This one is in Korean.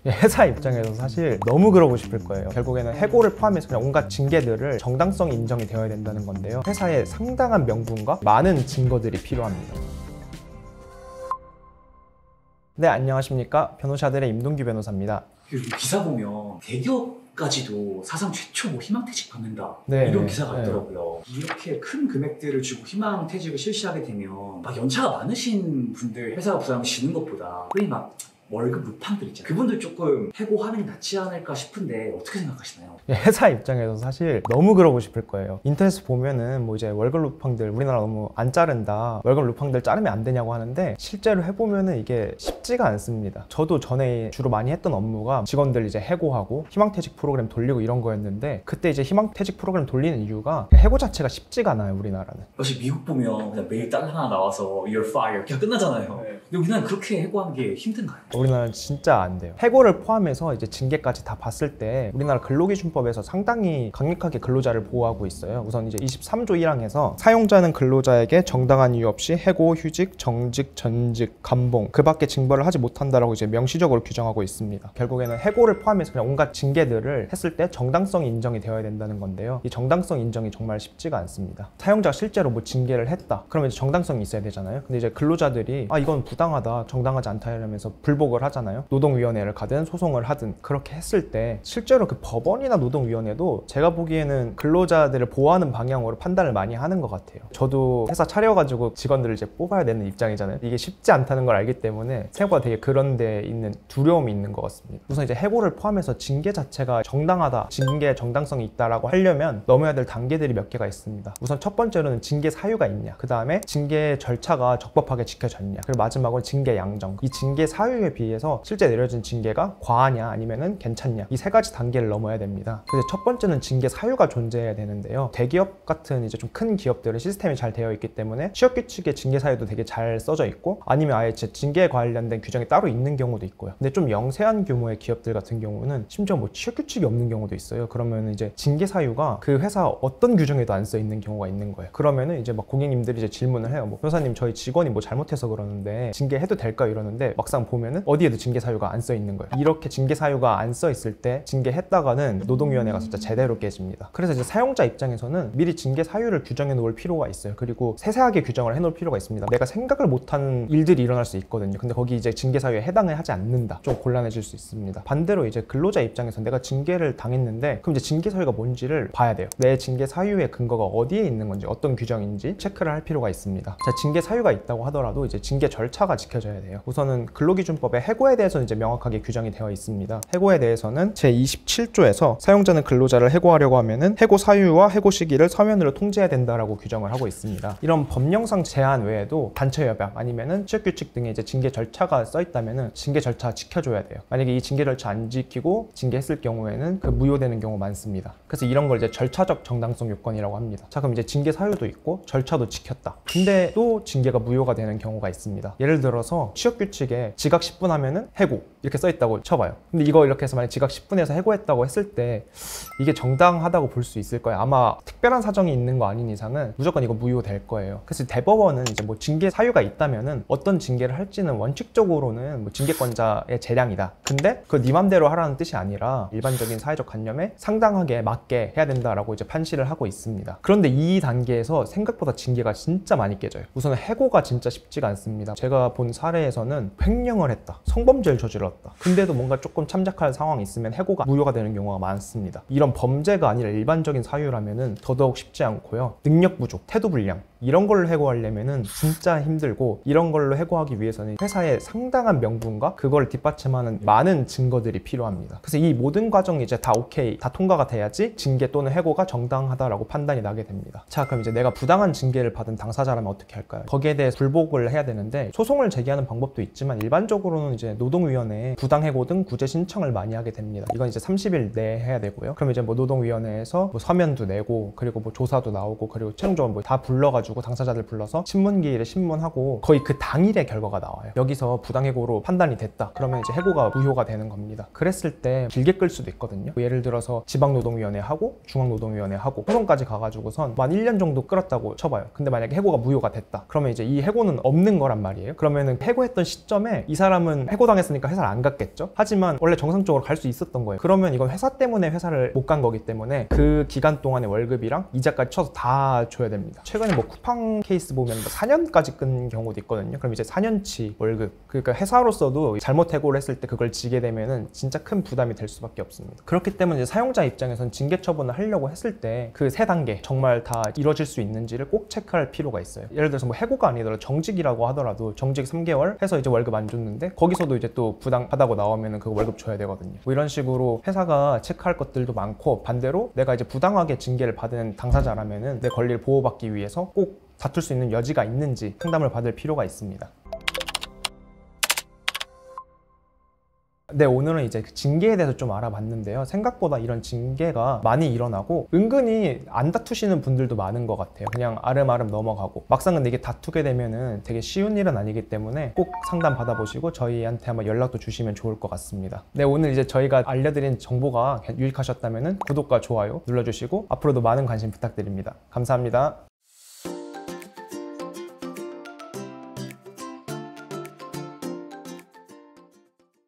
회사 입장에서 사실 너무 그러고 싶을 거예요. 결국에는 해고를 포함해서 그냥 온갖 징계들을 정당성이 인정이 되어야 된다는 건데요. 회사에 상당한 명분과 많은 증거들이 필요합니다. 네, 안녕하십니까. 변호사들의 임동규 변호사입니다. 그리고 기사 보면 대기업까지도 사상 최초 희망퇴직 받는다 네, 이런 기사가 네. 있더라고요. 이렇게 큰 금액들을 주고 희망퇴직을 실시하게 되면 막 연차가 많으신 분들 회사가 부담을 지는 것보다 흔히 막 월급 루팡들 있잖아요. 그분들 조금 해고하는 게 낫지 않을까 싶은데 어떻게 생각하시나요? 회사 입장에서 사실 너무 그러고 싶을 거예요. 인터넷에 보면은 뭐 이제 월급 루팡들 우리나라 너무 안 자른다, 월급 루팡들 자르면 안 되냐고 하는데 실제로 해보면은 이게 쉽지가 않습니다. 저도 전에 주로 많이 했던 업무가 직원들 이제 해고하고 희망퇴직 프로그램 돌리고 이런 거였는데, 그때 이제 희망퇴직 프로그램 돌리는 이유가 해고 자체가 쉽지가 않아요, 우리나라는. 역시 미국 보면 그냥 메일 딱 하나 나와서 You're fired 그냥 끝나잖아요. 네. 근데 우리나라는 그렇게 해고하는 게 힘든가요? 우리나라는 진짜 안 돼요. 해고를 포함해서 이제 징계까지 다 봤을 때 우리나라 근로기준법에서 상당히 강력하게 근로자를 보호하고 있어요. 우선 이제 23조 1항에서 사용자는 근로자에게 정당한 이유 없이 해고, 휴직, 정직, 전직, 감봉 그 밖에 징벌을 하지 못한다라고 이제 명시적으로 규정하고 있습니다. 결국에는 해고를 포함해서 그냥 온갖 징계들을 했을 때 정당성이 인정이 되어야 된다는 건데요. 이 정당성 인정이 정말 쉽지가 않습니다. 사용자가 실제로 뭐 징계를 했다. 그러면 이제 정당성이 있어야 되잖아요. 근데 이제 근로자들이 이건 부당하다, 정당하지 않다 이러면서 불복을 하잖아요. 노동위원회를 가든 소송을 하든 그렇게 했을 때 실제로 그 법원이나 노동위원회도 제가 보기에는 근로자들을 보호하는 방향으로 판단을 많이 하는 것 같아요. 저도 회사 차려가지고 직원들을 이제 뽑아야 되는 입장이잖아요. 이게 쉽지 않다는 걸 알기 때문에 생각보다 되게 그런 데 있는 두려움이 있는 것 같습니다. 우선 이제 해고를 포함해서 징계 자체가 정당하다, 징계의 정당성이 있다라고 하려면 넘어야 될 단계들이 몇 개가 있습니다. 우선 첫 번째로는 징계 사유가 있냐, 그 다음에 징계 절차가 적법하게 지켜졌냐, 그리고 마지막으로 징계 양정. 이 징계 사유에 비해서 실제 내려진 징계가 과하냐 아니면은 괜찮냐, 이 세 가지 단계를 넘어야 됩니다. 그래서 첫 번째는 징계 사유가 존재해야 되는데요. 대기업 같은 이제 좀 큰 기업들은 시스템이 잘 되어 있기 때문에 취업 규칙에 징계 사유도 되게 잘 써져 있고, 아니면 아예 징계에 관련된 규정이 따로 있는 경우도 있고요. 근데 좀 영세한 규모의 기업들 같은 경우는 심지어 뭐 취업 규칙이 없는 경우도 있어요. 그러면 이제 징계 사유가 그 회사 어떤 규정에도 안 써 있는 경우가 있는 거예요. 그러면은 이제 막 고객님들이 이제 질문을 해요. 뭐 변호사님, 저희 직원이 뭐 잘못해서 그러는데 징계해도 될까요? 이러는데 막상 보면은 어디에도 징계 사유가 안 써 있는 거예요. 이렇게 징계 사유가 안 써 있을 때 징계했다가는 노동위원회가 진짜 제대로 깨집니다. 그래서 이제 사용자 입장에서는 미리 징계 사유를 규정해 놓을 필요가 있어요. 그리고 세세하게 규정을 해 놓을 필요가 있습니다. 내가 생각을 못하는 일들이 일어날 수 있거든요. 근데 거기 이제 징계 사유에 해당을 하지 않는다, 좀 곤란해질 수 있습니다. 반대로 이제 근로자 입장에서 내가 징계를 당했는데 그럼 이제 징계 사유가 뭔지를 봐야 돼요. 내 징계 사유의 근거가 어디에 있는 건지, 어떤 규정인지 체크를 할 필요가 있습니다. 자, 징계 사유가 있다고 하더라도 이제 징계 절차가 지켜져야 돼요. 우선은 근로기준법에 해고에 대해서는 이제 명확하게 규정이 되어 있습니다. 해고에 대해서는 제27조에서 사용자는 근로자를 해고하려고 하면은 해고 사유와 해고 시기를 서면으로 통지해야 된다라고 규정을 하고 있습니다. 이런 법령상 제한 외에도 단체협약 아니면은 취업규칙 등의 이제 징계 절차가 써 있다면은 징계 절차 지켜줘야 돼요. 만약에 이 징계 절차 안 지키고 징계했을 경우에는 그 무효되는 경우 많습니다. 그래서 이런 걸 이제 절차적 정당성 요건이라고 합니다. 자, 그럼 이제 징계 사유도 있고 절차도 지켰다. 근데 또 징계가 무효가 되는 경우가 있습니다. 예를 들어서 취업규칙에 지각 10분 하면은 해고 이렇게 써 있다고 쳐봐요. 근데 이거 이렇게 해서 만약 지각 10분에서 해고했다고 했을 때 이게 정당하다고 볼 수 있을 거예요. 아마 특별한 사정이 있는 거 아닌 이상은 무조건 이거 무효될 거예요. 그래서 대법원은 이제 뭐 징계 사유가 있다면은 어떤 징계를 할지는 원칙적으로는 뭐 징계권자의 재량이다. 근데 그거 네 맘대로 하라는 뜻이 아니라 일반적인 사회적 관념에 상당하게 맞게 해야 된다라고 이제 판시를 하고 있습니다. 그런데 이 단계에서 생각보다 징계가 진짜 많이 깨져요. 우선 해고가 진짜 쉽지가 않습니다. 제가 본 사례에서는 횡령을 했다, 성범죄를 저질렀다, 근데도 뭔가 조금 참작할 상황이 있으면 해고가 무효가 되는 경우가 많습니다. 이런 범죄가 아니라 일반적인 사유라면은 더더욱 쉽지 않고요. 능력 부족, 태도 불량 이런 걸로 해고하려면은 진짜 힘들고, 이런 걸로 해고하기 위해서는 회사에 상당한 명분과 그걸 뒷받침하는 많은 증거들이 필요합니다. 그래서 이 모든 과정이 이제 다 오케이, 다 통과가 돼야지 징계 또는 해고가 정당하다라고 판단이 나게 됩니다. 자, 그럼 이제 내가 부당한 징계를 받은 당사자라면 어떻게 할까요? 거기에 대해 불복을 해야 되는데 소송을 제기하는 방법도 있지만 일반적으로는 이제 노동위원회에 부당해고 등 구제 신청을 많이 하게 됩니다. 이건 이제 30일 내에 해야 되고요. 그럼 이제 뭐 노동위원회에서 뭐 서면도 내고, 그리고 뭐 조사도 나오고, 그리고 최종적으로 뭐 다 불러가지고 당사자들 불러서 신문기일에 신문하고 거의 그 당일에 결과가 나와요. 여기서 부당해고로 판단이 됐다. 그러면 이제 해고가 무효가 되는 겁니다. 그랬을 때 길게 끌 수도 있거든요. 예를 들어서 지방노동위원회하고 중앙노동위원회하고 소송까지 가가지고선 한 1년 정도 끌었다고 쳐봐요. 근데 만약에 해고가 무효가 됐다. 그러면 이제 이 해고는 없는 거란 말이에요. 그러면은 해고했던 시점에 이 사람은 사람은 해고당했으니까 회사를 안 갔겠죠. 하지만 원래 정상적으로 갈 수 있었던 거예요. 그러면 이건 회사 때문에 회사를 못 간 거기 때문에 그 기간 동안의 월급이랑 이자까지 쳐서 다 줘야 됩니다. 최근에 뭐 쿠팡 케이스 보면 4년까지 끈 경우도 있거든요. 그럼 이제 4년치 월급, 그러니까 회사로서도 잘못 해고를 했을 때 그걸 지게 되면은 진짜 큰 부담이 될 수밖에 없습니다. 그렇기 때문에 이제 사용자 입장에서는 징계 처분을 하려고 했을 때 그 세 단계 정말 다 이루어질 수 있는지를 꼭 체크할 필요가 있어요. 예를 들어서 뭐 해고가 아니더라도 정직이라고 하더라도 정직 3개월 해서 이제 월급 안 줬는데 거기서도 이제 또 부당하다고 나오면은 그 월급 줘야 되거든요. 뭐 이런 식으로 회사가 체크할 것들도 많고, 반대로 내가 이제 부당하게 징계를 받은 당사자라면은 내 권리를 보호받기 위해서 꼭 다툴 수 있는 여지가 있는지 상담을 받을 필요가 있습니다. 네, 오늘은 이제 그 징계에 대해서 좀 알아봤는데요. 생각보다 이런 징계가 많이 일어나고 은근히 안 다투시는 분들도 많은 것 같아요. 그냥 아름아름 넘어가고, 막상 근데 이게 다투게 되면은 되게 쉬운 일은 아니기 때문에 꼭 상담 받아보시고 저희한테 한번 연락도 주시면 좋을 것 같습니다. 네, 오늘 이제 저희가 알려드린 정보가 유익하셨다면은 구독과 좋아요 눌러주시고 앞으로도 많은 관심 부탁드립니다. 감사합니다.